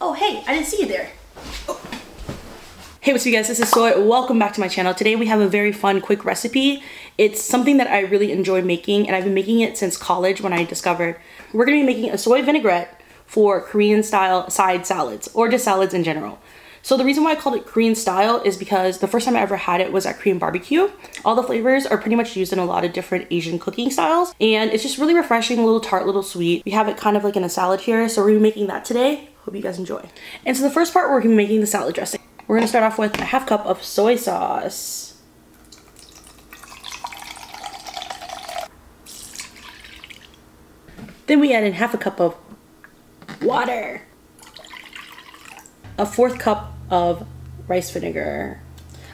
Oh, hey, I didn't see you there. Oh. Hey, what's up, you guys? This is Soy. Welcome back to my channel. Today we have a very fun, quick recipe. It's something that I really enjoy making, and I've been making it since college when I discovered. We're gonna be making a soy vinaigrette for Korean style side salads, or just salads in general. So the reason why I called it Korean style is because the first time I ever had it was at Korean barbecue. All the flavors are pretty much used in a lot of different Asian cooking styles, and it's just really refreshing, a little tart, a little sweet. We have it kind of like in a salad here, so we're gonna be making that today. Hope you guys enjoy. And so the first part, we're gonna be making the salad dressing. We're gonna start off with a half cup of soy sauce. Then we add in half a cup of water. A 1/4 cup of rice vinegar.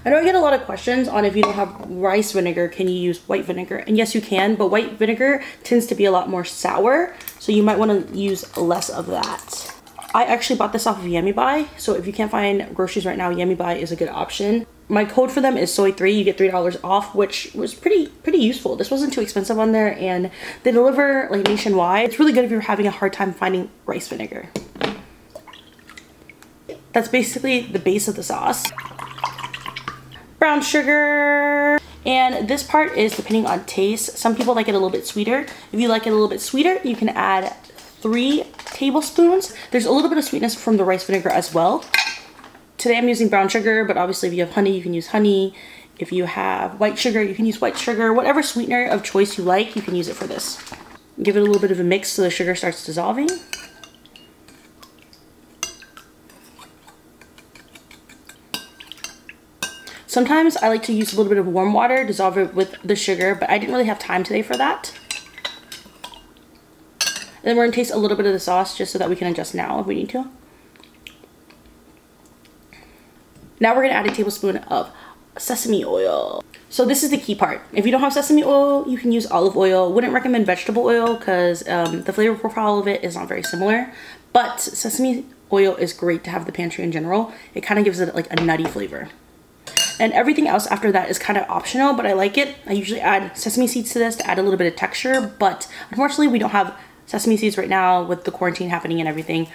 I know I get a lot of questions on if you don't have rice vinegar, can you use white vinegar? And yes, you can, but white vinegar tends to be a lot more sour, so you might want to use less of that. I actually bought this off of Yummy Buy, so if you can't find groceries right now, Yummy Buy is a good option. My code for them is SOY3. You get $3 off, which was pretty useful. This wasn't too expensive on there, and they deliver like nationwide. It's really good if you're having a hard time finding rice vinegar. That's basically the base of the sauce. Brown sugar. And this part is depending on taste. Some people like it a little bit sweeter. If you like it a little bit sweeter, you can add 3 tablespoons. There's a little bit of sweetness from the rice vinegar as well. Today I'm using brown sugar, but obviously if you have honey, you can use honey. If you have white sugar, you can use white sugar. Whatever sweetener of choice you like, you can use it for this. Give it a little bit of a mix so the sugar starts dissolving. Sometimes I like to use a little bit of warm water, dissolve it with the sugar, but I didn't really have time today for that. And then we're gonna taste a little bit of the sauce just so that we can adjust now if we need to. Now we're gonna add a tablespoon of sesame oil. So this is the key part. If you don't have sesame oil, you can use olive oil. Wouldn't recommend vegetable oil because the flavor profile of it is not very similar. But sesame oil is great to have in the pantry in general. It kind of gives it like a nutty flavor. And everything else after that is kind of optional, but I like it. I usually add sesame seeds to this to add a little bit of texture, but unfortunately we don't have sesame seeds right now with the quarantine happening and everything.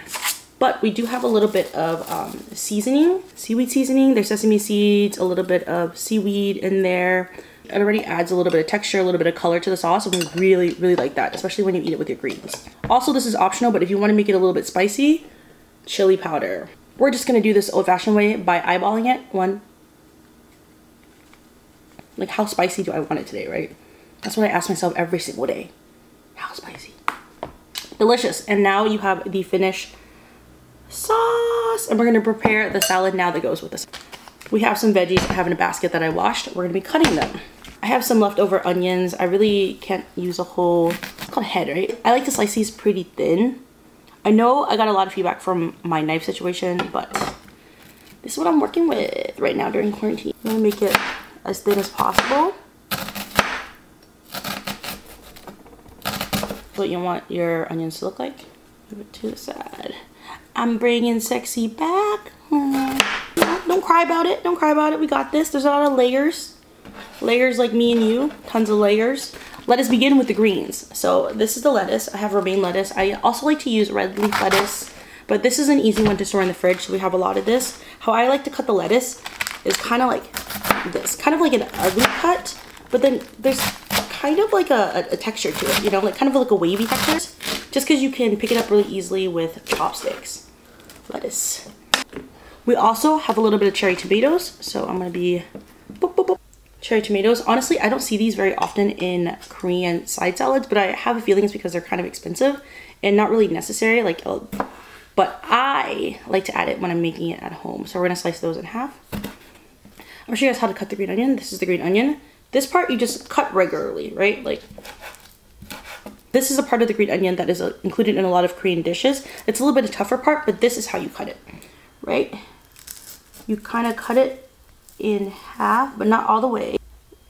But we do have a little bit of seasoning, seaweed seasoning. There's sesame seeds, a little bit of seaweed in there. It already adds a little bit of texture, a little bit of color to the sauce, and we really like that, especially when you eat it with your greens. Also, this is optional, but if you want to make it a little bit spicy, chili powder. We're just gonna do this old-fashioned way by eyeballing it. Like, how spicy do I want it today, right? That's what I ask myself every single day. How spicy? Delicious. And now you have the finished sauce. And we're going to prepare the salad now that goes with this. We have some veggies I have in a basket that I washed. We're going to be cutting them. I have some leftover onions. I really can't use a whole, it's called head, right? I like to slice these pretty thin. I know I got a lot of feedback from my knife situation, but this is what I'm working with right now during quarantine. I'm going to make it as thin as possible. What you want your onions to look like. Move it to the side. I'm bringing sexy back. Don't cry about it. Don't cry about it. We got this. There's a lot of layers. Layers like me and you. Tons of layers. Let us begin with the greens. So this is the lettuce. I have romaine lettuce. I also like to use red leaf lettuce, but this is an easy one to store in the fridge, so we have a lot of this. How I like to cut the lettuce is kind of like this, kind of like an ugly cut, but then there's kind of like a texture to it, you know, like kind of like a wavy texture, just because you can pick it up really easily with chopsticks. Lettuce. We also have a little bit of cherry tomatoes, so I'm gonna be boop, boop, boop. Cherry tomatoes. Honestly, I don't see these very often in Korean side salads, but I have a feeling it's because they're kind of expensive and not really necessary, like, but I like to add it when I'm making it at home. So we're gonna slice those in half. I'm gonna show you guys how to cut the green onion. This is the green onion. This part you just cut regularly, right? Like, this is a part of the green onion that is included in a lot of Korean dishes. It's a little bit of tougher part, but this is how you cut it, right? You kind of cut it in half, but not all the way.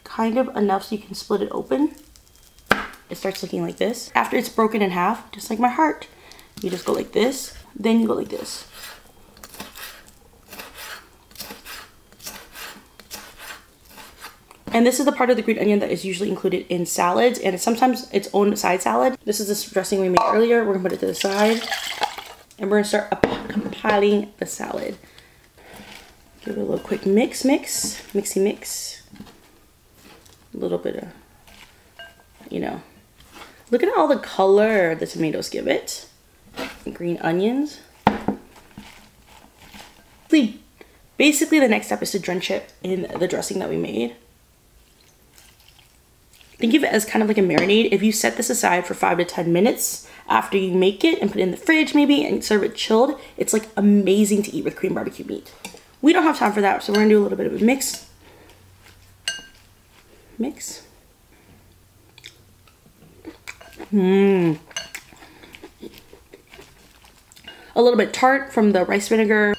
Kind of enough so you can split it open. It starts looking like this. After it's broken in half, just like my heart, you just go like this, then you go like this. And this is the part of the green onion that is usually included in salads, and it's sometimes its own side salad. This is this dressing we made earlier. We're gonna put it to the side, and we're gonna start piling the salad. Give it a little quick mixy mix. A little bit of, you know, look at all the color the tomatoes give it. Green onions. Basically the next step is to drench it in the dressing that we made. Think of it as kind of like a marinade. If you set this aside for 5 to 10 minutes after you make it and put it in the fridge maybe and serve it chilled, it's like amazing to eat with Korean barbecue meat. We don't have time for that, so we're gonna do a little bit of a mix. A little bit tart from the rice vinegar.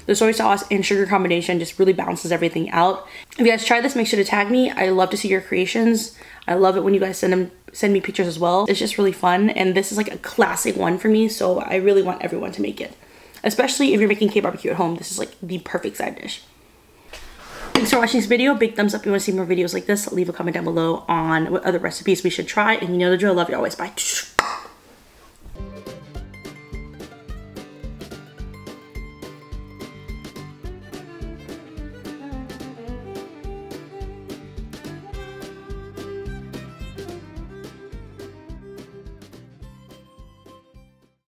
The soy sauce and sugar combination just really balances everything out. If you guys try this, make sure to tag me. I love to see your creations. I love it when you guys send me pictures as well. It's just really fun, and this is like a classic one for me, so I really want everyone to make it. Especially if you're making kbbq at home, this is like the perfect side dish. Thanks for watching this video. Big thumbs up if you want to see more videos like this. Leave a comment down below on what other recipes we should try, and you know the drill. Love you always. Bye.